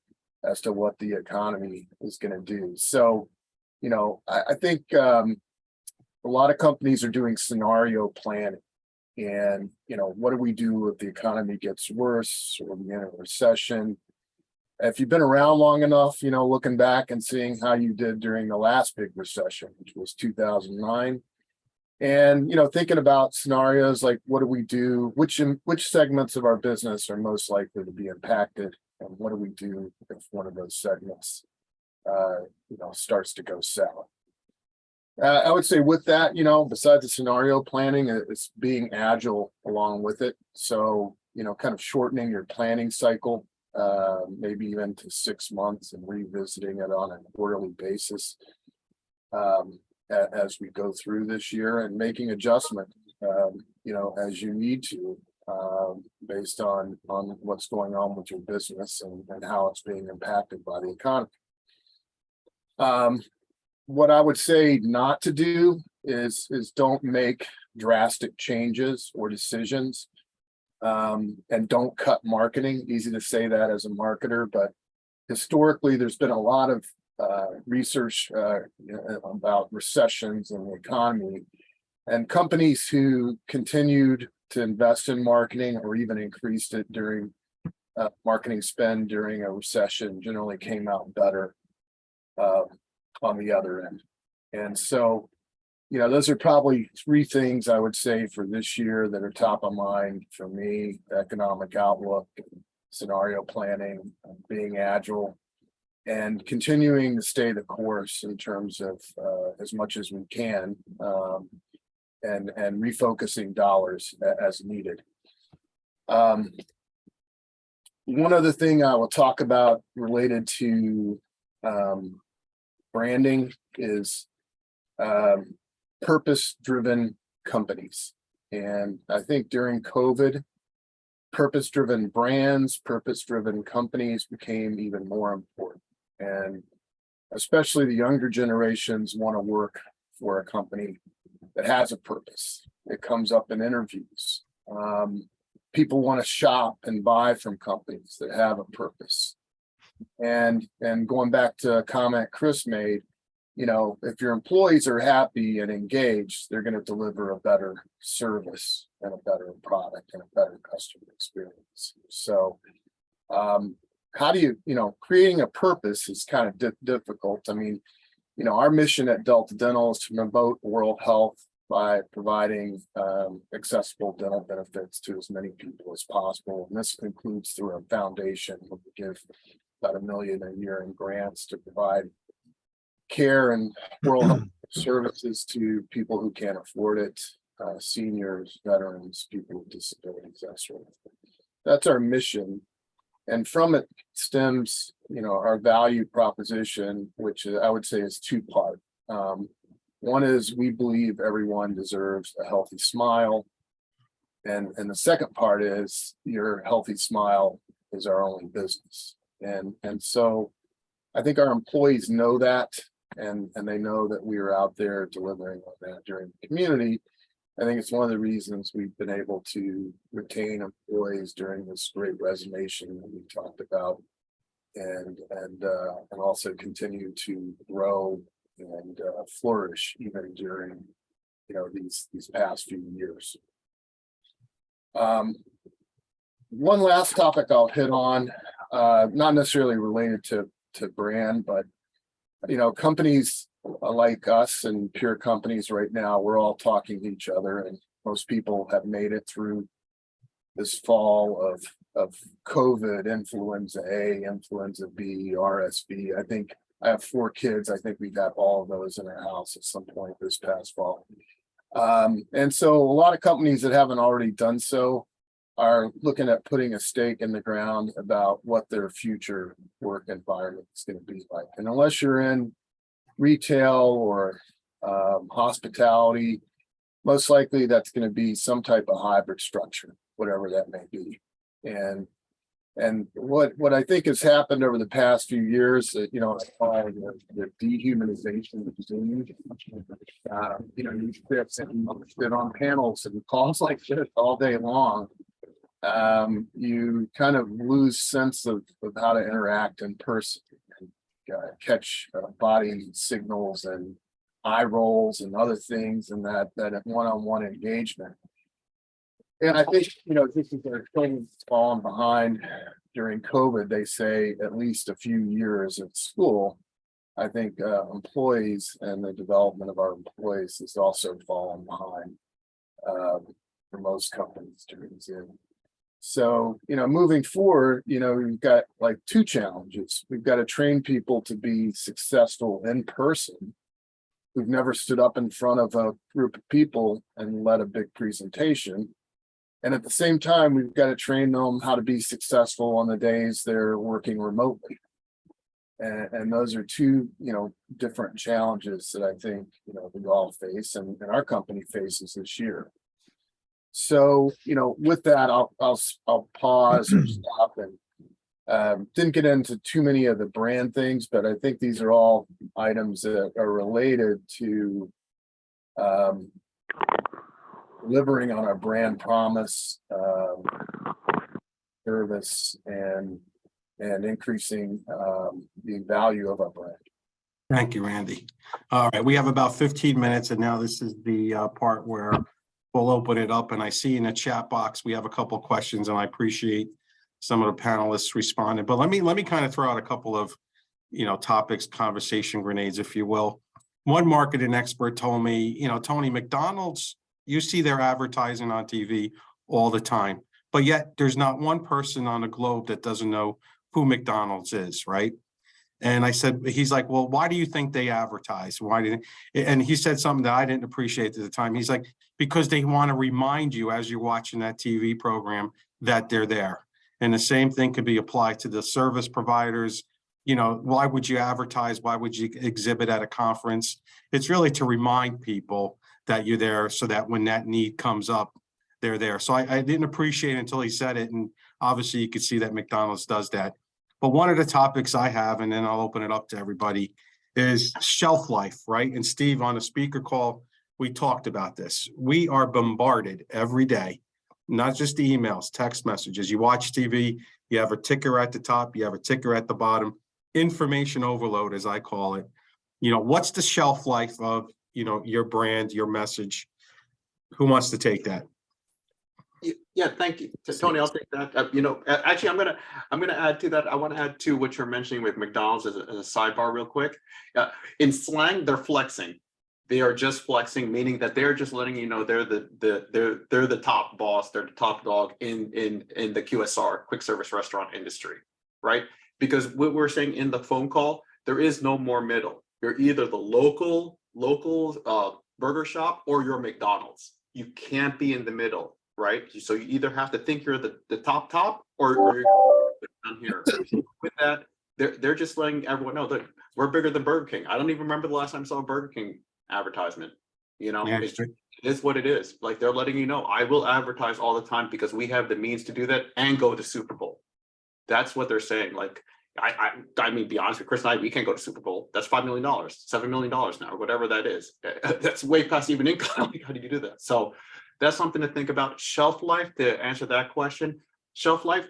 as to what the economy is going to do. So, I think a lot of companies are doing scenario planning. And, what do we do if the economy gets worse or we enter a recession? If you've been around long enough, looking back and seeing how you did during the last big recession, which was 2009. And, thinking about scenarios like what do we do, which segments of our business are most likely to be impacted, and what do we do if one of those segments, starts to go south. I would say with that, besides the scenario planning, it's being agile along with it. So, kind of shortening your planning cycle, maybe even to 6 months, and revisiting it on a quarterly basis as we go through this year, and making adjustments, as you need to, based on what's going on with your business and how it's being impacted by the economy. What I would say not to do is don't make drastic changes or decisions, and don't cut marketing. Easy to say that as a marketer, but historically there's been a lot of research about recessions and the economy, and companies who continued to invest in marketing or even increased it during marketing spend during a recession generally came out better on the other end. And so, those are probably 3 things I would say for this year that are top of mind for me: economic outlook, scenario planning, being agile, and continuing to stay the course in terms of as much as we can, and refocusing dollars as needed. One other thing I will talk about related to branding is purpose-driven companies. And I think during COVID, purpose-driven brands, purpose-driven companies became even more important. And especially the younger generations want to work for a company that has a purpose. It comes up in interviews. People want to shop and buy from companies that have a purpose. And going back to a comment Chris made, if your employees are happy and engaged, they're going to deliver a better service and a better product and a better customer experience. So how do you, creating a purpose is kind of difficult. I mean, our mission at Delta Dental is to promote oral health by providing accessible dental benefits to as many people as possible. And this includes through a foundation where we give about $1 million a year in grants to provide care and oral health services to people who can't afford it, seniors, veterans, people with disabilities, that sort of thing. That's our mission. And from it stems, our value proposition, which I would say is 2-part. One is we believe everyone deserves a healthy smile. And the second part is your healthy smile is our only business. And so I think our employees know that, and they know that we are out there delivering on that during the community. I think it's one of the reasons we've been able to retain employees during this great resignation that we talked about, and also continue to grow and flourish even during these past few years. One last topic I'll hit on, not necessarily related to brand, but companies like us and peer companies right now, we're all talking to each other, and most people have made it through this fall of COVID, influenza A, influenza B, RSV. I think I have 4 kids. I think we've had all of those in our house at some point this past fall. And so a lot of companies that haven't already done so are looking at putting a stake in the ground about what their future work environment is going to be like. And unless you're in retail or hospitality, most likely that's going to be some type of hybrid structure, whatever that may be. And what I think has happened over the past few years, I call the dehumanization of Zoom. You sit on panels and calls like this all day long. You kind of lose sense of how to interact in person, and catch body signals and eye rolls and other things, and that one-on-one engagement. And I think, just as they're falling behind during COVID, they say at least a few years at school. I think employees and the development of our employees has also fallen behind for most companies during Zoom. So, moving forward, we've got like two challenges. We've got to train people to be successful in person. We've never stood up in front of a group of people and led a big presentation. And at the same time, we've got to train them how to be successful on the days they're working remotely. And those are two, different challenges that I think, we all face and our company faces this year. So, with that, I'll pause or stop and didn't get into too many of the brand things, but I think these are all items that are related to delivering on our brand promise, service, and increasing the value of our brand. Thank you, Randy. All right, we have about 15 minutes, and now this is the part where we'll open it up. And I see in the chat box we have a couple of questions, and I appreciate some of the panelists responding. But let me kind of throw out a couple of topics, conversation grenades, if you will. One marketing expert told me, Tony, McDonald's, you see their advertising on TV all the time, but yet there's not one person on the globe that doesn't know who McDonald's is, right? And I said, he's like, well, why do you think they advertise? And he said something that I didn't appreciate at the time. He's like, because they want to remind you as you're watching that TV program that they're there. And the same thing could be applied to the service providers. Why would you advertise? Why would you exhibit at a conference? It's really to remind people that you're there so that when that need comes up, they're there. So I didn't appreciate it until he said it. And obviously you could see that McDonald's does that. But one of the topics I have, and then I'll open it up to everybody, is shelf life, right? And Steve, on a speaker call, we talked about this. We are bombarded every day, not just the emails, text messages. You watch TV, you have a ticker at the top, you have a ticker at the bottom, information overload, as I call it. What's the shelf life of, your brand, your message? Who wants to take that? Yeah, thank you, Tony. I'll take that. Actually, I'm gonna add to that. I want to add to what you're mentioning with McDonald's as a sidebar, real quick. In slang, they're flexing. They are just flexing, meaning that they're just letting you know they're the top boss, they're the top dog in the QSR, quick service restaurant industry, right? Because what we're saying in the phone call, there is no more middle. You're either the local burger shop or you're McDonald's. You can't be in the middle. Right, so you either have to think you're the top, or you're down here. With that, they're just letting everyone know that we're bigger than Burger King. I don't even remember the last time I saw a Burger King advertisement. It's what it is. Like, they're letting you know, I will advertise all the time because we have the means to do that and go to Super Bowl. That's what they're saying. Like, I mean, be honest with Chris and I, we can't go to Super Bowl. That's $5 million, $7 million now, or whatever that is. That's way past even income. How do you do that? So that's something to think about. Shelf life, to answer that question, shelf life,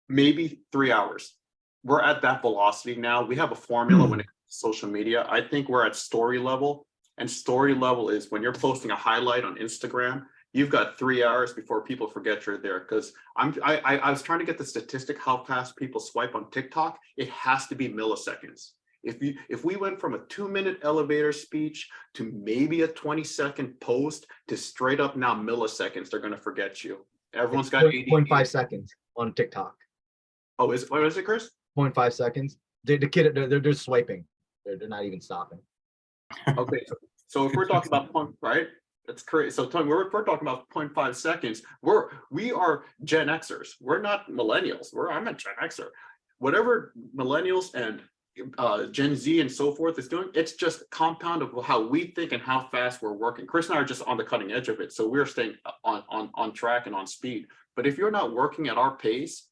maybe 3 hours. We're at that velocity now. We have a formula when it comes to social media. I think we're at story level, and story level is when you're posting a highlight on Instagram, you've got 3 hours before people forget you're there. Because I was trying to get the statistic how fast people swipe on TikTok. It has to be milliseconds. If we went from a 2-minute elevator speech to maybe a 20-second post to straight up now milliseconds, they're going to forget you. Everyone's got 0.5 seconds on TikTok. Oh, what is it, Chris? 0.5 seconds. The kid, they're swiping. They're not even stopping. Okay, so if we're talking about point, right? That's crazy. So Tony, we're talking about 0.5 seconds. We are Gen Xers. We're not millennials. I'm a Gen Xer. Whatever millennials and Gen Z and so forth is doing, it's just compound of how we think and how fast we're working. Chris and I are just on the cutting edge of it, so we're staying on track and on speed. But if you're not working at our pace,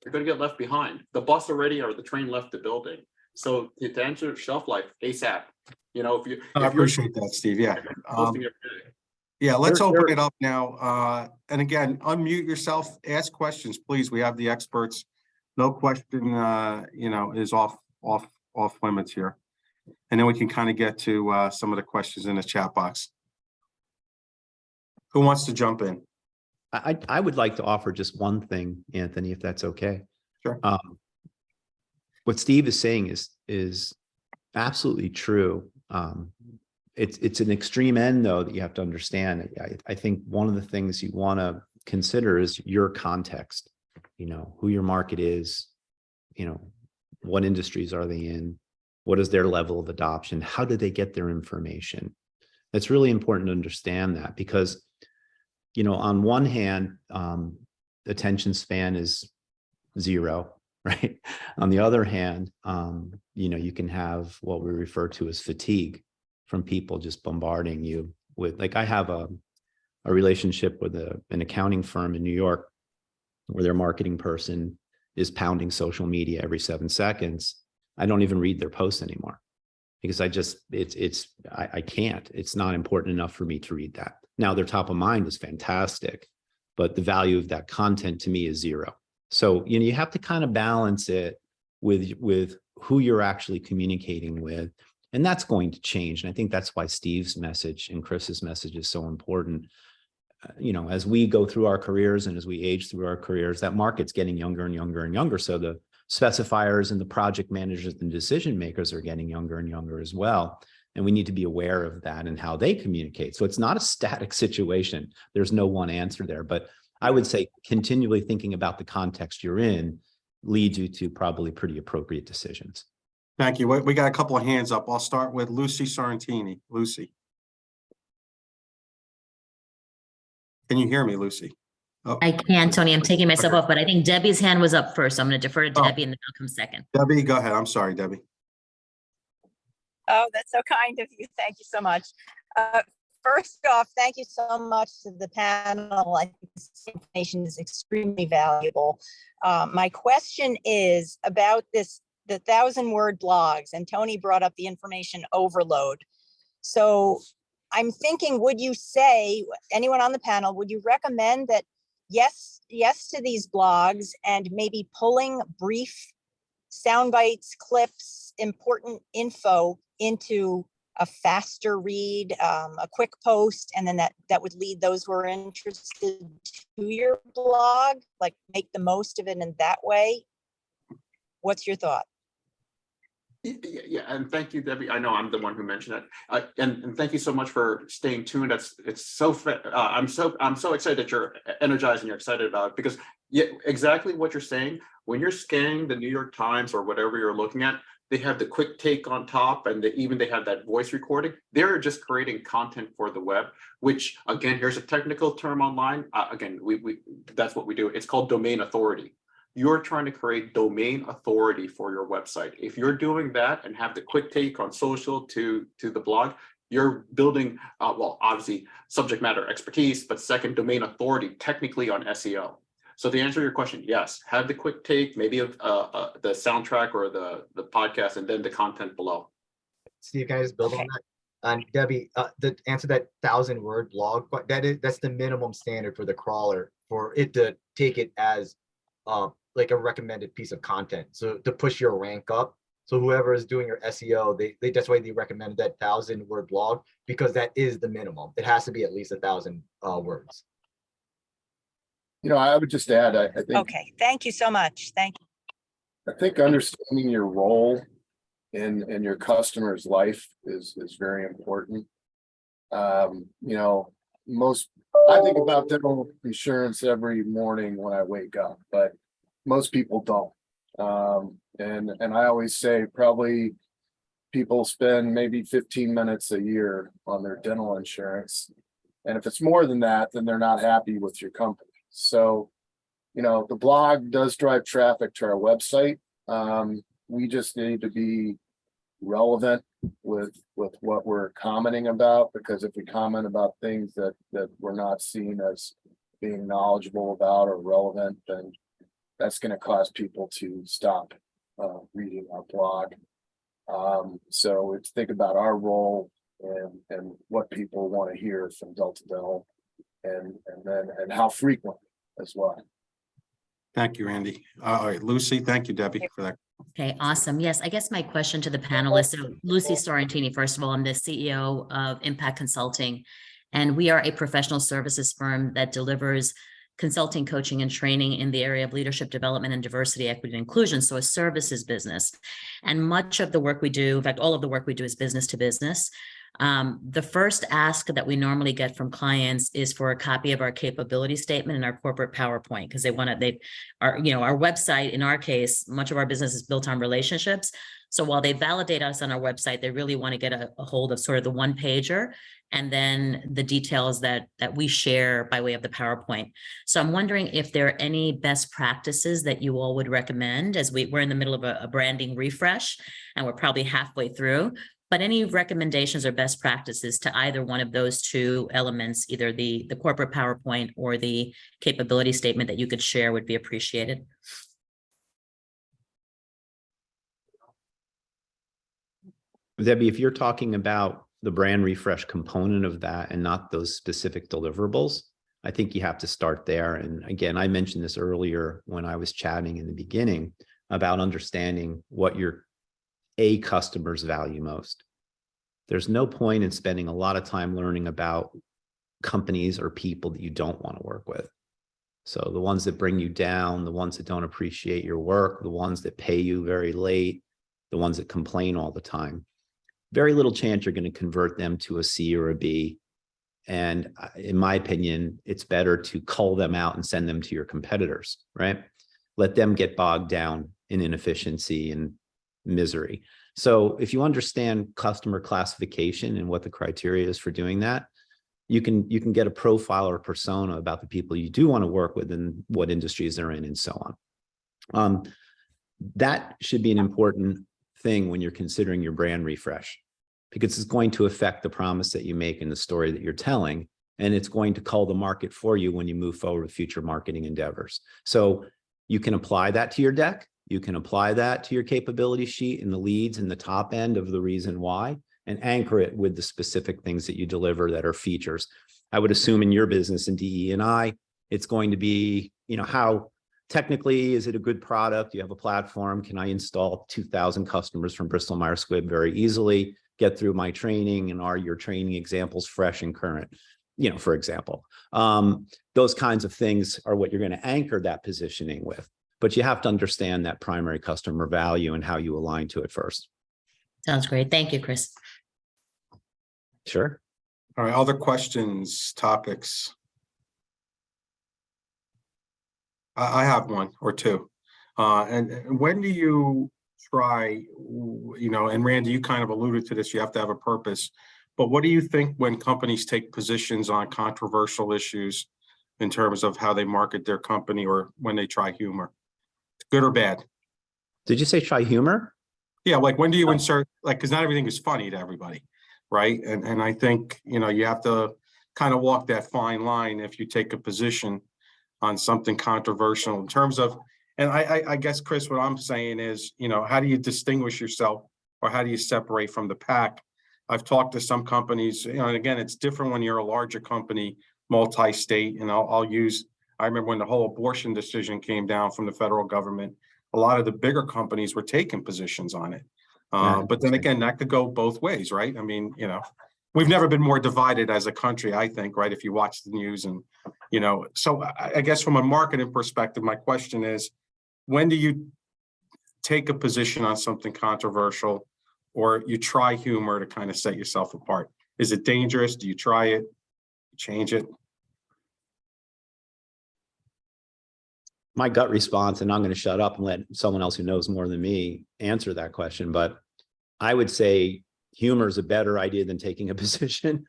you're going to get left behind. The bus already or the train left the building. So to answer shelf life, ASAP. I appreciate that, Steve. Yeah. Posting every day. Yeah, let's open it up now. And again, unmute yourself, ask questions, please. We have the experts. No question, is off limits here. And then we can kind of get to some of the questions in the chat box. Who wants to jump in? I would like to offer just one thing, Anthony, if that's okay. Sure. What Steve is saying is absolutely true. It's an extreme end, though, that you have to understand. I think one of the things you want to consider is your context, who your market is, what industries are they in, what is their level of adoption, how do they get their information. It's really important to understand that because, on one hand, attention span is 0, right? On the other hand, you can have what we refer to as fatigue from people just bombarding you with, like, I have a relationship with an accounting firm in New York where their marketing person is pounding social media every 7 seconds. I don't even read their posts anymore because I can't. It's not important enough for me to read that. Now, their top of mind is fantastic, but the value of that content to me is 0. So, you have to kind of balance it with who you're actually communicating with. And that's going to change. And I think that's why Steve's message and Chris's message is so important. As we go through our careers and as we age through our careers, that market's getting younger and younger and younger. So the specifiers and the project managers and decision makers are getting younger and younger as well. And we need to be aware of that and how they communicate. So it's not a static situation. There's no one answer there. But I would say continually thinking about the context you're in leads you to probably pretty appropriate decisions. Thank you. We got a couple of hands up. I'll start with Lucy Sorrentini. Lucy. Can you hear me, Lucy? Oh, I can, Tony. I'm taking myself off, but I think Debbie's hand was up first. So I'm going to defer to Oh. Debbie and then I'll come second. Debbie, go ahead. I'm sorry, Debbie. Oh, that's so kind of you. Thank you so much. First off, thank you so much to the panel. I think this information is extremely valuable. My question is about the 1,000-word blogs, and Tony brought up the information overload. So I'm thinking, would you say, anyone on the panel, would you recommend that yes to these blogs and maybe pulling brief sound bites, clips, important info into a faster read, a quick post, and then that would lead those who are interested to your blog, like make the most of it in that way? What's your thought? Yeah, and thank you, Debbie. I know I'm the one who mentioned that, and thank you so much for staying tuned. It's so I'm so excited that you're energized and you're excited about it, because exactly what you're saying. When you're scanning the New York Times or whatever you're looking at, they have the quick take on top, and they have that voice recording. They're just creating content for the web, which, again, here's a technical term online. Again, we that's what we do. It's called domain authority. You're trying to create domain authority for your website. If you're doing that and have the quick take on social to the blog, you're building, well, obviously subject matter expertise, but second, domain authority technically on SEO. So to answer your question, yes, have the quick take, maybe of the soundtrack or the podcast, and then the content below. Steve, can I just build on that? And Debbie, to answer that 1,000-word blog, that's the minimum standard for the crawler for it to take it as like a recommended piece of content. So to push your rank up. So whoever is doing your SEO, that's why they recommend that 1,000-word blog, because that is the minimum. It has to be at least 1,000 words. I would just add, I think. Okay, thank you so much. Thank you. I think understanding your role in your customer's life is very important. I think about dental insurance every morning when I wake up, but most people don't. And I always say probably people spend maybe 15 minutes a year on their dental insurance. And if it's more than that, then they're not happy with your company. So, the blog does drive traffic to our website. We just need to be relevant with what we're commenting about, because if we comment about things that we're not seen as being knowledgeable about or relevant, then that's going to cause people to stop reading our blog. So it's think about our role and what people want to hear from Delta Dental, and how frequent as well. Thank you, Randy. All right, Lucy, thank you, Debbie, for that. Okay, awesome. Yes, I guess my question to the panelists, so Lucy Sorrentini, first of all, I'm the CEO of Impact Consulting, and we are a professional services firm that delivers consulting, coaching, and training in the area of leadership development and diversity, equity, and inclusion. So a services business. And much of the work we do, in fact, all of the work we do is business to business. The first ask that we normally get from clients is for a copy of our capability statement and our corporate PowerPoint, because our website, in our case, much of our business is built on relationships. So while they validate us on our website, they really want to get a hold of sort of the one pager and then the details that we share by way of the PowerPoint. So I'm wondering if there are any best practices that you all would recommend, as we're in the middle of a branding refresh and we're probably halfway through. But any recommendations or best practices to either one of those two elements, either the corporate PowerPoint or the capability statement that you could share, would be appreciated. Debbie, if you're talking about the brand refresh component of that and not those specific deliverables, I think you have to start there. And again, I mentioned this earlier when I was chatting in the beginning about understanding what your customers value most. There's no point in spending a lot of time learning about companies or people that you don't want to work with. So the ones that bring you down, the ones that don't appreciate your work, the ones that pay you very late, the ones that complain all the time. Very little chance you're going to convert them to a C or a B. And in my opinion, it's better to cull them out and send them to your competitors, right? Let them get bogged down in inefficiency and misery. So if you understand customer classification and what the criteria is for doing that, you can get a profile or persona about the people you do want to work with and what industries they're in and so on. That should be an important thing when you're considering your brand refresh, because it's going to affect the promise that you make in the story that you're telling, and it's going to call the market for you when you move forward with future marketing endeavors. So you can apply that to your deck. You can apply that to your capability sheet in the leads in the top end of the reason why, and anchor it with the specific things that you deliver that are features. I would assume in your business in DE&I, it's going to be, how technically, is it a good product? Do you have a platform? Can I install 2,000 customers from Bristol Myers Squibb very easily, get through my training, and are your training examples fresh and current? For example, those kinds of things are what you're going to anchor that positioning with. But you have to understand that primary customer value and how you align to it first. Sounds great. Thank you, Chris. Sure. All right, other questions, topics? I have one or two. And when do you try, and Randy, you kind of alluded to this, you have to have a purpose, but what do you think when companies take positions on controversial issues in terms of how they market their company, or when they try humor, good or bad? Did you say try humor? Yeah, like when do you insert, because not everything is funny to everybody, right? And I think, you have to kind of walk that fine line if you take a position on something controversial in terms of, and I guess, Chris, what I'm saying is, how do you distinguish yourself, or how do you separate from the pack? I've talked to some companies, and again, it's different when you're a larger company, multi-state, and I remember when the whole abortion decision came down from the federal government, a lot of the bigger companies were taking positions on it. But then again, that could go both ways, right? I mean, we've never been more divided as a country, I think, right? If you watch the news and, so I guess from a marketing perspective, my question is, when do you take a position on something controversial, or you try humor to kind of set yourself apart? Is it dangerous? Do you try it, change it? My gut response, and I'm going to shut up and let someone else who knows more than me answer that question, but I would say humor is a better idea than taking a position,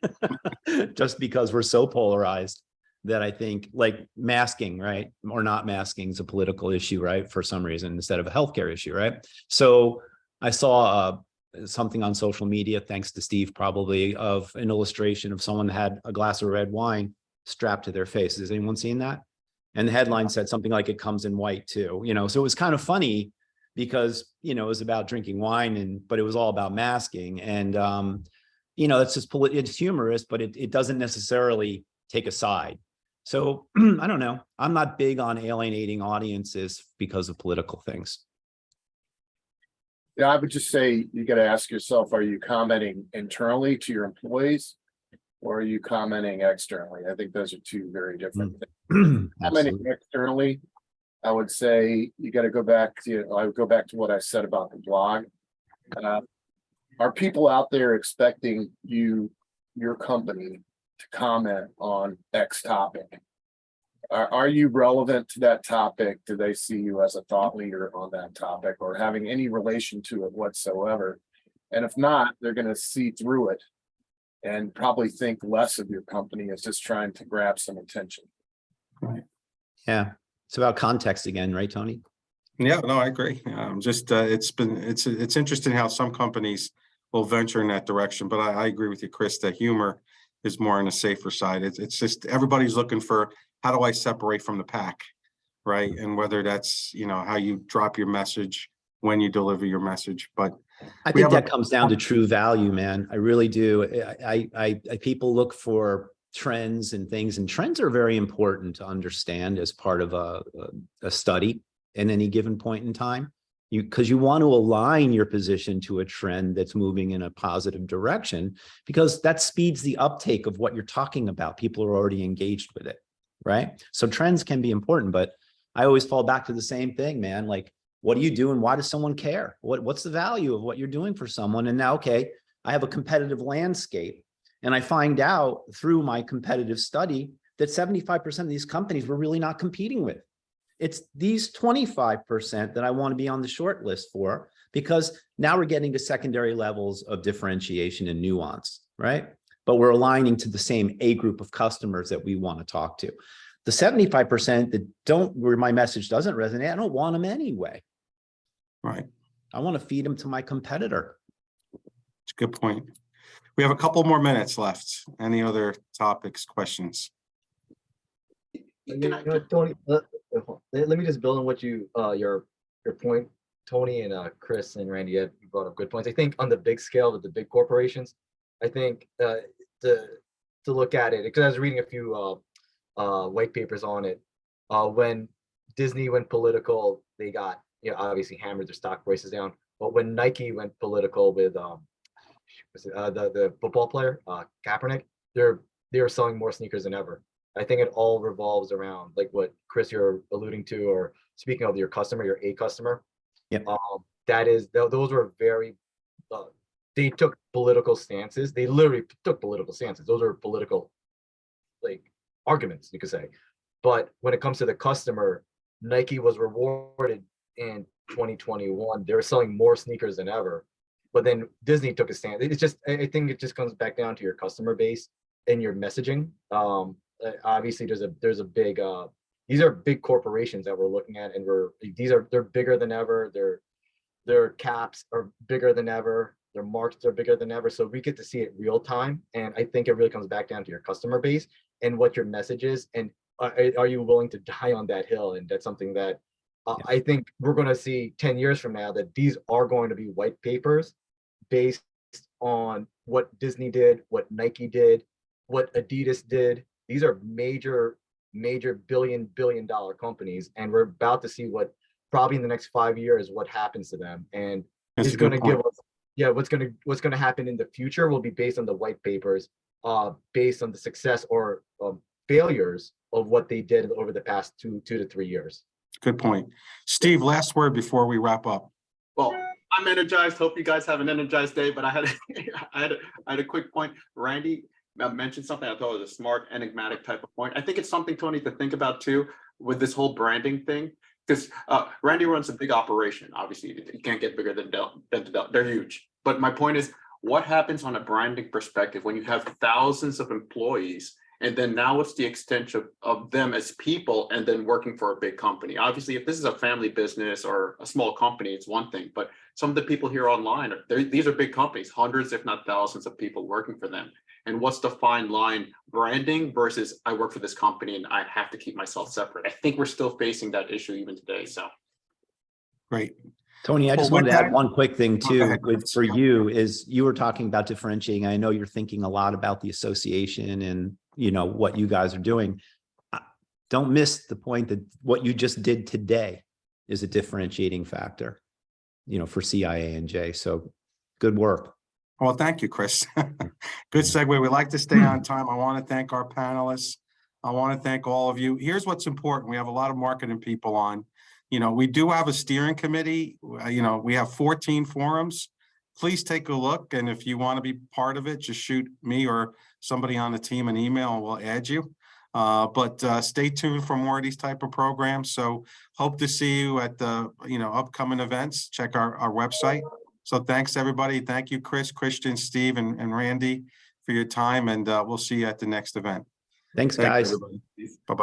just because we're so polarized that I think, like, masking, right, or not masking is a political issue, right, for some reason, instead of a healthcare issue, right? So I saw something on social media, thanks to Steve probably, of an illustration of someone that had a glass of red wine strapped to their face. Has anyone seen that? And the headline said something like, "It comes in white too," so it was kind of funny because, it was about drinking wine, but it was all about masking. And, it's just, it's humorous, but it doesn't necessarily take a side. So I don't know. I'm not big on alienating audiences because of political things. Yeah, I would just say you got to ask yourself, are you commenting internally to your employees, or are you commenting externally? I think those are two very different things. Commenting Absolutely. externally, I would say you got to go back to, I would go back to what I said about the blog. Are people out there expecting your company to comment on X topic? Are you relevant to that topic? Do they see you as a thought leader on that topic or having any relation to it whatsoever? And if not, they're going to see through it and probably think less of your company as just trying to grab some attention. Yeah. It's about context again, right, Tony? Yeah, no, I agree. It's interesting how some companies will venture in that direction, but I agree with you, Chris, that humor is more on the safer side. It's just everybody's looking for, how do I separate from the pack, right? And whether that's, how you drop your message, when you deliver your message, but I think that comes down to true value, man. I really do. People look for trends and things, and trends are very important to understand as part of a study in any given point in time. Because you want to align your position to a trend that's moving in a positive direction, because that speeds the uptake of what you're talking about. People are already engaged with it, right? So trends can be important, but I always fall back to the same thing, man. Like, what do you do and why does someone care? What's the value of what you're doing for someone? And now, okay, I have a competitive landscape, and I find out through my competitive study that 75% of these companies we're really not competing with. It's these 25% that I want to be on the short list for, because now we're getting to secondary levels of differentiation and nuance, right? But we're aligning to the same A group of customers that we want to talk to. The 75% that where my message doesn't resonate, I don't want them anyway. right. I want to feed them to my competitor. It's a good point. We have a couple more minutes left. Any other topics, questions? Tony, let me just build on what your point, Tony, and Chris and Randy had brought up good points. I think on the big scale with the big corporations, I think to look at it, because I was reading a few white papers on it. When Disney went political, they got obviously hammered, their stock prices down. But when Nike went political with the football player Kaepernick, they were selling more sneakers than ever. I think it all revolves around like what Chris you're alluding to, or speaking of your customer, your A customer. Yep. Those were very. They took political stances. They literally took political stances. Those are political, like, arguments, you could say. But when it comes to the customer, Nike was rewarded in 2021. They were selling more sneakers than ever. But then Disney took a stand. It's just, I think it just comes back down to your customer base and your messaging. Obviously, there's a big. These are big corporations that we're looking at, and they're bigger than ever. Their caps are bigger than ever. Their markets are bigger than ever. So we get to see it real time. And I think it really comes back down to your customer base and what your message is. And are you willing to die on that hill? And that's something that I think we're going to see 10 years from now, that these are going to be white papers based on what Disney did, what Nike did, what Adidas did. These are major billion dollar companies. And we're about to see what probably in the next 5 years, what happens to them. And it's going to give us, what's going to happen in the future will be based on the white papers, based on the success or failures of what they did over the past 2 to 3 years. Good point. Steve, last word before we wrap up. Well, I'm energized. Hope you guys have an energized day, but I had a quick point. Randy mentioned something I thought was a smart, enigmatic type of point. I think it's something, Tony, to think about too, with this whole branding thing. Because Randy runs a big operation. Obviously, you can't get bigger than Dell. They're huge. But my point is, what happens on a branding perspective when you have thousands of employees, and then now what's the extent of them as people, and then working for a big company? Obviously, if this is a family business or a small company, it's one thing. But some of the people here online, these are big companies, hundreds, if not thousands of people working for them. And what's the fine line, branding versus I work for this company and I have to keep myself separate? I think we're still facing that issue even today. So Great. Tony, I just wanted to add one quick thing too for you, is you were talking about differentiating. I know you're thinking a lot about the association and what you guys are doing. Don't miss the point that what you just did today is a differentiating factor, for CIANJ. So good work. Well, thank you, Chris. Good segue. We like to stay on time. I want to thank our panelists. I want to thank all of you. Here's what's important. We have a lot of marketing people on. We do have a steering committee. We have 14 forums. Please take a look. And if you want to be part of it, just shoot me or somebody on the team an email and we'll add you. But stay tuned for more of these type of programs. So hope to see you at the, upcoming events. Check our website. So thanks, everybody. Thank you, Chris, Christian, Steve, and Randy for your time. And we'll see you at the next event. Thanks, Thank you, guys. everybody. Bye-bye.